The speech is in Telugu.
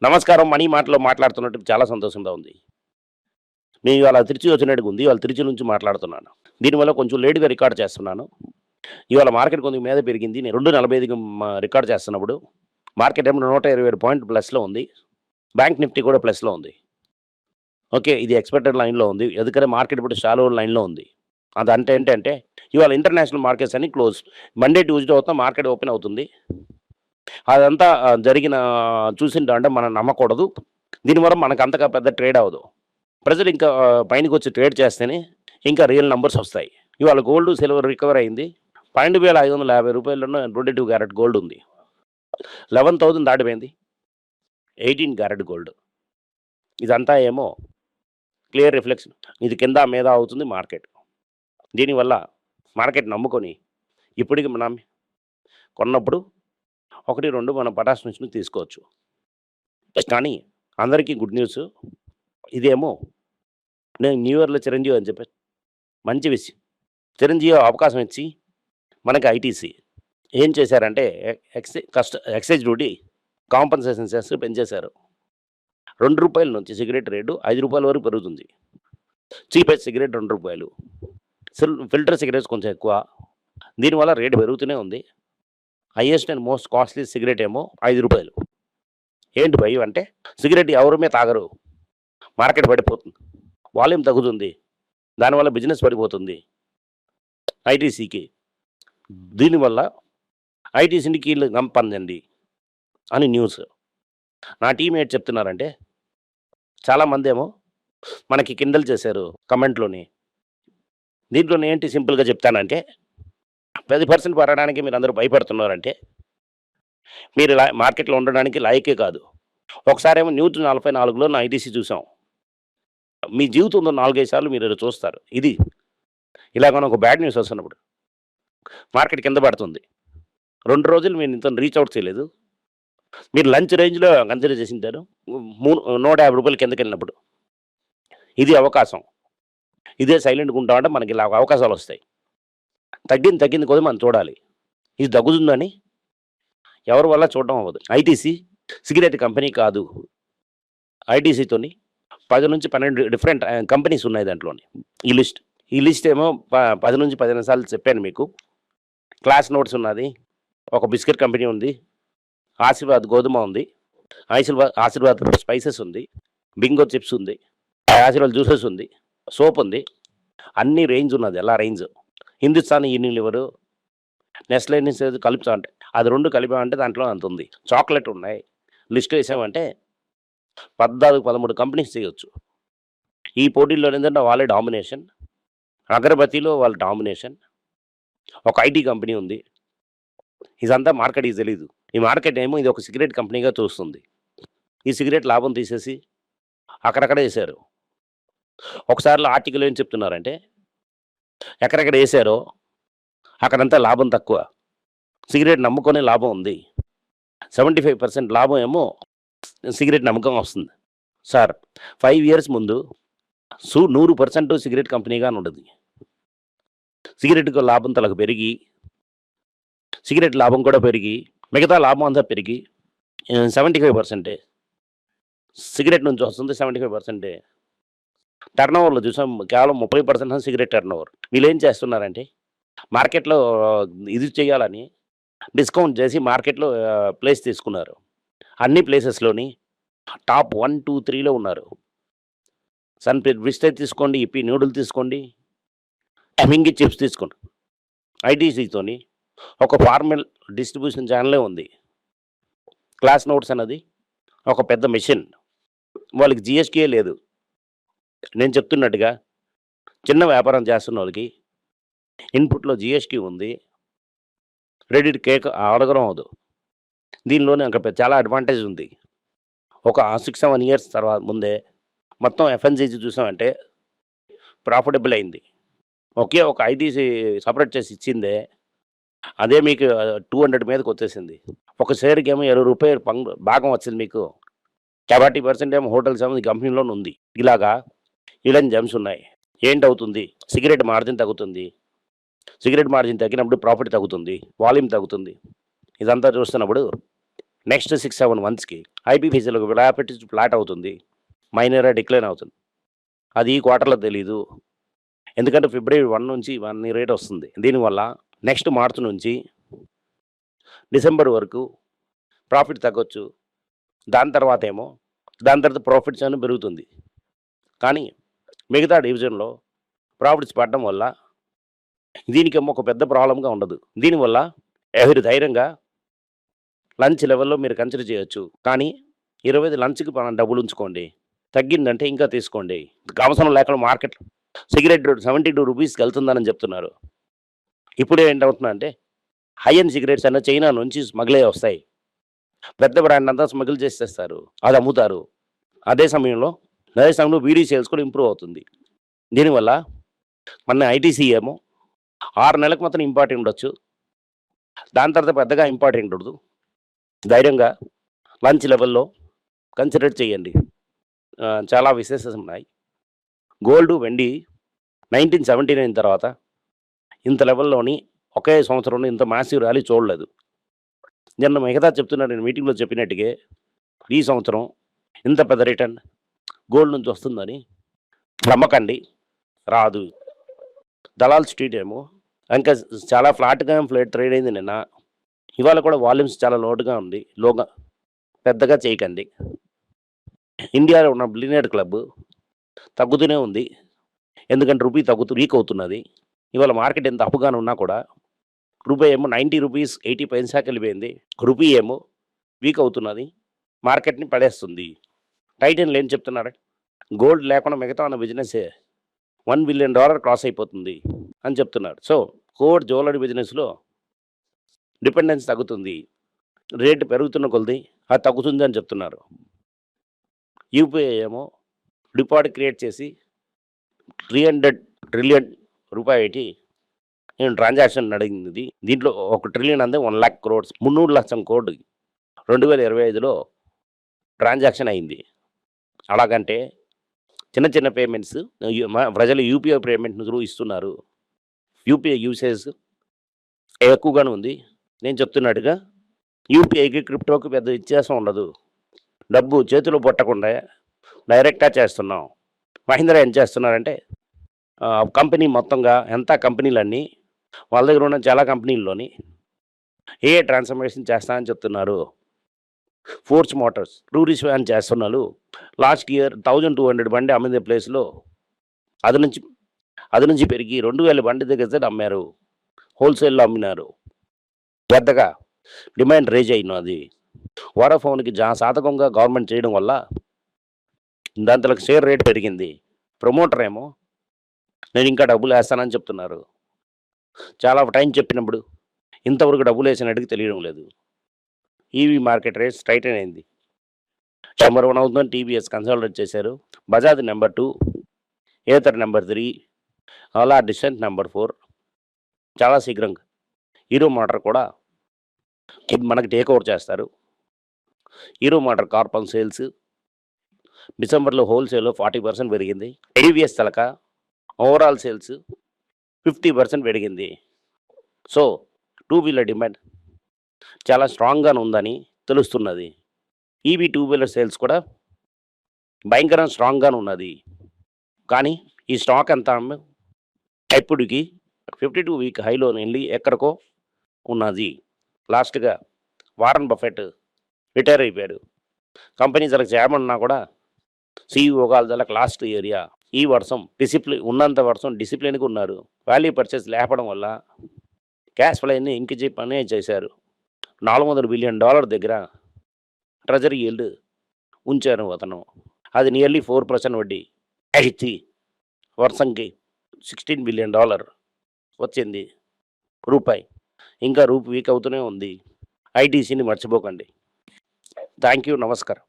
నమస్కారం. మనీ మాటలో మాట్లాడుతున్నట్టు చాలా సంతోషంగా ఉంది. నేను ఇవాళ తిరుచి వచ్చినట్టుగా ఉంది. ఇవాళ తిరుచి నుంచి మాట్లాడుతున్నాను. దీనివల్ల కొంచెం లేట్‌గా రికార్డ్ చేస్తున్నాను. ఇవాళ మార్కెట్ కొంచెం మీద పెరిగింది. నేను 2:45కి రికార్డ్ చేస్తున్నప్పుడు మార్కెట్ ఏమో 127 పాయింట్ ప్లస్‌లో ఉంది. బ్యాంక్ నిఫ్టీ కూడా ప్లస్‌లో ఉంది. ఓకే. ఇది ఎక్స్‌పెక్టెడ్ లైన్‌లో ఉంది. ఎందుకంటే మార్కెట్ ఇప్పుడు షాలో లైన్‌లో ఉంది. అదంటే ఏంటంటే ఇవాళ ఇంటర్నేషనల్ మార్కెట్స్ అన్నీ క్లోజ్. మండే, ట్యూస్‌డే అవుతా మార్కెట్ ఓపెన్ అవుతుంది. అదంతా జరిగిన చూసిందంటే మనం నమ్మకూడదు. దీనివల్ల మనకు అంతగా పెద్ద ట్రేడ్ అవ్వదు. ప్రజలు ఇంకా పైనకొచ్చి ట్రేడ్ చేస్తేనే ఇంకా రియల్ నంబర్స్ వస్తాయి. ఇవాళ గోల్డ్, సిల్వర్ రికవర్ అయింది. రూ. 12,550 22 క్యారెట్ గోల్డ్ ఉంది. 11,000 దాటిపోయింది. 18 క్యారెట్ గోల్డ్. ఇదంతా ఏమో క్లియర్ రిఫ్లెక్షన్. ఇది కింద మీద అవుతుంది మార్కెట్. దీనివల్ల మార్కెట్ నమ్ముకొని ఇప్పటికి మనం కొన్నప్పుడు 1, 2 మనం పటాస్ నుంచి తీసుకోవచ్చు. కానీ అందరికీ గుడ్ న్యూస్. ఇదేమో నేను న్యూ ఇయర్‌లో చిరంజీవి అని చెప్పి మంచి విషయం. చిరంజీవి అవకాశం ఇచ్చి మనకి ఐటీసీ ఏం చేశారంటే ఎక్సైజ్ డ్యూటీ కాంపెన్సేషన్ సెస్ పెంచేశారు. రూ. 2 నుంచి సిగరెట్ రేటు రూ. 5 వరకు పెరుగుతుంది. చీపెస్ట్ సిగరెట్ రూ. 2. ఫిల్టర్ సిగరెట్స్ కొంచెం ఎక్కువ. దీనివల్ల రేటు పెరుగుతూనే ఉంది. Highest and most costly cigarette ఏమో రూ. 5. ఏంటి భయం అంటే సిగరెట్ ఎవరుమే తాగరు. మార్కెట్ పడిపోతుంది. వాల్యూమ్ తగ్గుతుంది. దానివల్ల బిజినెస్ పడిపోతుంది ఐటీసీకి. దీనివల్ల ఐటీసీని కీళ్ళు కంపందండి అని న్యూస్. నా టీమ్ ఏంటి చెప్తున్నారంటే చాలామంది ఏమో మనకి కిండల్ చేశారు కమెంట్లోని. దీంట్లోనే ఏంటి సింపుల్గా చెప్తానంటే 10% పెరగడానికి మీరు అందరూ భయపడుతున్నారంటే మీరు మార్కెట్లో ఉండడానికి లాయకే కాదు. ఒకసారేమో న్యూస్ 44లో నా ఐటీసీ చూసాం. మీ జీవితంలో 4, 5 సార్లు మీరు చూస్తారు. ఇది ఇలాగ ఒక బ్యాడ్ న్యూస్ వస్తున్నప్పుడు మార్కెట్ కింద పడుతుంది. 2 రోజులు మీరు ఇంత రీచ్ అవుట్ చేయలేదు. మీరు లంచ్ రేంజ్‌లో కన్సిడర్ చేసింటారు. రూ. 150 కిందకెళ్ళినప్పుడు. ఇది అవకాశం. ఇదే సైలెంట్‌గా ఉంటామంటే మనకి ఇలా అవకాశాలు వస్తాయి. తగ్గింది కొద్దీ మనం చూడాలి. ఇది తగ్గుతుందని ఎవరి వల్ల చూడడం అవ్వదు. ఐటీసీ సిగరెట్ కంపెనీ కాదు. ఐటీసీతోని 10-12 డిఫరెంట్ కంపెనీస్ ఉన్నాయి దాంట్లోని. ఈ లిస్ట్ ఏమో 10-15 సార్లు చెప్పాను మీకు. క్లాస్ నోట్స్ ఉన్నది. ఒక బిస్కెట్ కంపెనీ ఉంది. ఆశీర్వాద్ గోధుమ ఉంది. ఆశీర్వాద్ స్పైసెస్ ఉంది. బింగో చిప్స్ ఉంది. ఆశీర్వాద్ జ్యూసెస్ ఉంది. సోప్ ఉంది. అన్ని రేంజ్ ఉన్నది. ఎలా రేంజ్. హిందుస్థాన్ యూనిలివరు, నెస్లే కలుపుతా అంటే అది 2 కలిపామంటే దాంట్లో అంత ఉంది. చాక్లెట్ ఉన్నాయి. లిస్ట్ వేసామంటే 14, 13 కంపెనీస్ చేయొచ్చు. ఈ పోటీల్లో ఏంటంటే వాళ్ళే డామినేషన్. అగరబత్తిలో వాళ్ళ డామినేషన్. ఒక ఐటీ కంపెనీ ఉంది. ఇదంతా మార్కెట్‌కి తెలీదు. ఈ మార్కెట్ ఏమో ఇది ఒక సిగరెట్ కంపెనీగా చూస్తుంది. ఈ సిగరెట్ లాభం తీసేసి అక్కడక్కడ వేశారు. ఒకసారిలో ఆర్టికల్ ఏం చెప్తున్నారంటే ఎక్కడెక్కడ వేశారో అక్కడంతా లాభం తక్కువ. సిగరెట్ నమ్ముకునే లాభం ఉంది. 75% లాభం ఏమో సిగరెట్ నమ్మకం వస్తుంది. సార్ 5 ఇయర్స్ ముందు 100% సిగరెట్ కంపెనీగానే ఉండేది. సిగరెట్‌కు లాభం తలకు పెరిగి, సిగరెట్ లాభం కూడా పెరిగి, మిగతా లాభం అంతా పెరిగి 75% సిగరెట్ నుంచి వస్తుంది. 75% టర్నోవర్‌లో చూసాం కేవలం 30% సిగరెట్ టర్నోవర్. వీళ్ళేం చేస్తున్నారంటే మార్కెట్‌లో ఇది చేయాలని డిస్కౌంట్ చేసి మార్కెట్‌లో ప్లేస్ తీసుకున్నారు. అన్ని ప్లేసెస్‌లోని టాప్ 1, 2, 3లో ఉన్నారు. సన్‌ఫీస్ట్ బిస్కెట్ తీసుకోండి, ఇప్పీ నూడిల్ తీసుకోండి, మింగి చిప్స్ తీసుకోండి. ఐటీసీతోని ఒక ఫార్మల్ డిస్ట్రిబ్యూషన్ ఛానలే ఉంది. క్లాస్ నోట్స్ అన్నది ఒక పెద్ద మెషిన్. వాళ్ళకి జీఎస్టీయే లేదు. నేను చెప్తున్నట్టుగా చిన్న వ్యాపారం చేస్తున్నోళ్ళకి ఇన్పుట్‌లో జీఎస్టీ ఉంది. రెడీడ్ కేక్ అడగడం అవ్వదు. దీనిలోనే ఇంకా చాలా అడ్వాంటేజ్ ఉంది. ఒక 6, 7 ఇయర్స్ తర్వాత ముందే మొత్తం ఎఫ్ఎన్‌సీజీ చూసామంటే ప్రాఫిటబుల్ అయింది. ఒకే ఒక ఐటీసీ సెపరేట్ చేసి ఇచ్చిందే అదే మీకు 200 మీదకి వచ్చేసింది. ఒక షేర్‌కేమో రూ. 20 భాగం వచ్చింది మీకు. 70% ఏమో హోటల్స్ ఏమో ఈ కంపెనీలోనే ఉంది. ఇలాగా ఇలాంటి జెమ్స్ ఉన్నాయి. ఏంటవుతుంది? సిగరెట్ మార్జిన్ తగ్గుతుంది. సిగరెట్ మార్జిన్ తగ్గినప్పుడు ప్రాఫిట్ తగ్గుతుంది. వాల్యూమ్ తగ్గుతుంది. ఇదంతా చూస్తున్నప్పుడు నెక్స్ట్ 6-7 మంత్స్‌కి ఐపీపీసీలో ర్యాపిడ్ ఫ్లాట్ అవుతుంది. మైనర్‌గా డిక్లైన్ అవుతుంది. అది ఈ క్వార్టర్‌లో తెలీదు. ఎందుకంటే ఫిబ్రవరి 1 నుంచి 1 రేట్ వస్తుంది. దీనివల్ల నెక్స్ట్ మార్చ్ నుంచి డిసెంబర్ వరకు ప్రాఫిట్ తగ్గొచ్చు. దాని తర్వాత ప్రాఫిట్స్ అనేది పెరుగుతుంది. కానీ మిగతా డివిజన్‌లో ప్రాఫిట్స్ పడడం వల్ల దీనికేమో ఒక పెద్ద ప్రాబ్లమ్‌గా ఉండదు. దీనివల్ల ఎవరు ధైర్యంగా లంచ్ లెవెల్‌లో మీరు కన్సిడర్ చేయొచ్చు. కానీ 25 లంచ్‌కి మనం డబ్బులు ఉంచుకోండి. తగ్గిందంటే ఇంకా తీసుకోండి. అవసరం లేకుండా మార్కెట్ సిగరెట్ 72 రూపీస్‌కి వెళ్తుందని చెప్తున్నారు. ఇప్పుడు ఏంటవుతుందంటే హై ఎండ్ సిగరెట్స్ అన్న చైనా నుంచి స్మగ్ల్ అయ్యి వస్తాయి. పెద్ద బ్రాండ్ అంతా స్మగుల్ చేసేస్తారు. అది అమ్ముతారు. అదే సమయంలో బీడీ సేల్స్ కూడా ఇంప్రూవ్ అవుతుంది. దీనివల్ల మన ఐటీసీ ఏమో 6 నెలలకు మాత్రం ఇంపార్టెంట్ ఉండొచ్చు. దాని తర్వాత పెద్దగా ఇంపార్టెంట్ ఉండదు. ధైర్యంగా లంచ్ లెవెల్‌లో కన్సిడర్ చేయండి. చాలా విశేషాలు ఉన్నాయి. గోల్డ్, వెండి 1979 తర్వాత ఇంత లెవెల్‌లోని ఒకే సంవత్సరంలో ఇంత మాసివ్ ర్యాలీ చూడలేదు. నిన్న మిగతా చెప్తున్నా నేను మీటింగ్‌లో చెప్పినట్టుగే ఈ సంవత్సరం ఇంత పెద్ద రిటర్న్ గోల్డ్ నుంచి వస్తుందని నమ్మకండి. రాదు. దలాల్ స్ట్రీట్ ఏమో ఇంకా చాలా ఫ్లాట్‌గా ట్రేడ్ అయింది నిన్న. ఇవాళ కూడా వాల్యూమ్స్ చాలా లోగా పెద్దగా చేయకండి. ఇండియాలో ఉన్న బిలియనీర్ క్లబ్ తగ్గుతూనే ఉంది. ఎందుకంటే రూపీ వీక్ అవుతున్నది. ఇవాళ మార్కెట్ ఎంత అప్పుగానే ఉన్నా కూడా రూపాయి ఏమో 90 రూపీస్ 80 పైసాకి వెళ్ళిపోయింది. రూపీ ఏమో వీక్ అవుతున్నది. మార్కెట్‌ని పడేస్తుంది. టైటన్‌లో ఏం చెప్తున్నారు? గోల్డ్ లేకుండా మిగతా ఉన్న బిజినెస్సే $1 బిలియన్ క్రాస్ అయిపోతుంది అని చెప్తున్నారు. సో కోర్ జ్యువెలరీ బిజినెస్‌లో డిపెండెన్స్ తగ్గుతుంది. రేటు పెరుగుతున్న కొలది అది తగ్గుతుంది అని చెప్తున్నారు. యూపీఐ ఏమో డిపాజిట్ క్రియేట్ చేసి 300 ట్రిలియన్ రూపాయటి నేను ట్రాన్సాక్షన్ నడిగింది. దీంట్లో 1 ట్రిలియన్ అంటే 1 లక్ష క్రోడ్స్ 300 లక్షల కోట్లు 2025లో ట్రాన్సాక్షన్ అయింది. అలాగంటే చిన్న చిన్న పేమెంట్స్ ప్రజలు యూపీఐ పేమెంట్ త్రూ ఇస్తున్నారు. యూపీఐ యూసేజ్ ఎక్కువగానే ఉంది. నేను చెప్తున్నట్టుగా యూపీఐకి క్రిప్టోకి పెద్ద వ్యత్యాసం ఉండదు. డబ్బు చేతిలో పట్టకుండా డైరెక్ట్‌గా చేస్తున్నాం. మహీంద్రా ఏం చేస్తున్నారంటే కంపెనీ మొత్తంగా కంపెనీలన్నీ వాళ్ళ దగ్గర ఉన్న చాలా కంపెనీల్లోని ట్రాన్స్ఫర్మేషన్ చేస్తానని చెప్తున్నారు. ఫోర్స్ మోటార్స్ టూరిస్ట్ వ్యాన్ చేస్తున్నారు. లాస్ట్ ఇయర్ 1200 బండి అమ్మిన ప్లేస్‌లో అది నుంచి పెరిగి 2000 బండి దగ్గర అమ్మారు. హోల్సేల్‌లో అమ్మినారు. పెద్దగా డిమాండ్ రేజ్ అయినది. వోడాఫోన్‌కి సాధకంగా గవర్నమెంట్ చేయడం వల్ల దాంట్లో షేర్ రేట్ పెరిగింది. ప్రమోటర్ ఏమో నేను ఇంకా డబ్బులు వేస్తానని చెప్తున్నారు. చాలా టైం చెప్పినప్పుడు ఇంతవరకు డబ్బులు వేసినట్టుగా తెలియడం లేదు. ఈవీ మార్కెట్ రేట్ టైటన్ అయింది. నెంబర్ 1 అవుతుందని టీవీఎస్ కన్సాలిడేట్ చేశారు. బజాజ్ నెంబర్ 2, ఏథర్ నెంబర్ 3, అలా డిసెంట్ నెంబర్ 4. చాలా శీఘ్రంగా హీరో మోటార్ కూడా మనకి టేక్ ఓవర్ చేస్తారు. హీరో మోటార్ కార్పన్ సేల్స్ డిసెంబర్లో హోల్సేల్లో 40% పెరిగింది. టీవీఎస్ తలక ఓవరాల్ సేల్స్ 50% పెరిగింది. సో టూ వీలర్ డిమాండ్ చాలా స్ట్రాంగ్గానే ఉందని తెలుస్తున్నది. ఈవీ టూ వీలర్ సేల్స్ కూడా భయంకరంగా స్ట్రాంగ్గానే ఉన్నది. కానీ ఈ స్టాక్ అంతా ఇప్పటికి 52 వీక్ హైలో వెళ్ళి ఎక్కడికో ఉన్నది. లాస్ట్గా వారన్ బఫెట్ రిటైర్ అయిపోయాడు. కంపెనీ జరకు చేయమన్నా కూడా సీఈఓ వాళ్ళకి లాస్ట్ ఏరియా ఈ వర్షం ఉన్నంత వర్షం డిసిప్లిన్గా ఉన్నారు. వాల్యూ పర్చేస్ లేపడం వల్ల క్యాష్ ఫ్లోని ఇంకిజీ పని చేశారు. $400 బిలియన్ దగ్గర ట్రెజరీ ఈల్డ్ ఉంచారు అతను. అది నియర్లీ 4% వడ్డీ ఇచ్చి వర్షంకి $16 బిలియన్ వచ్చింది. రూపాయి ఇంకా వీక్ అవుతూనే ఉంది. ఐటీసీని మర్చిపోకండి. Thank you. నమస్కారం.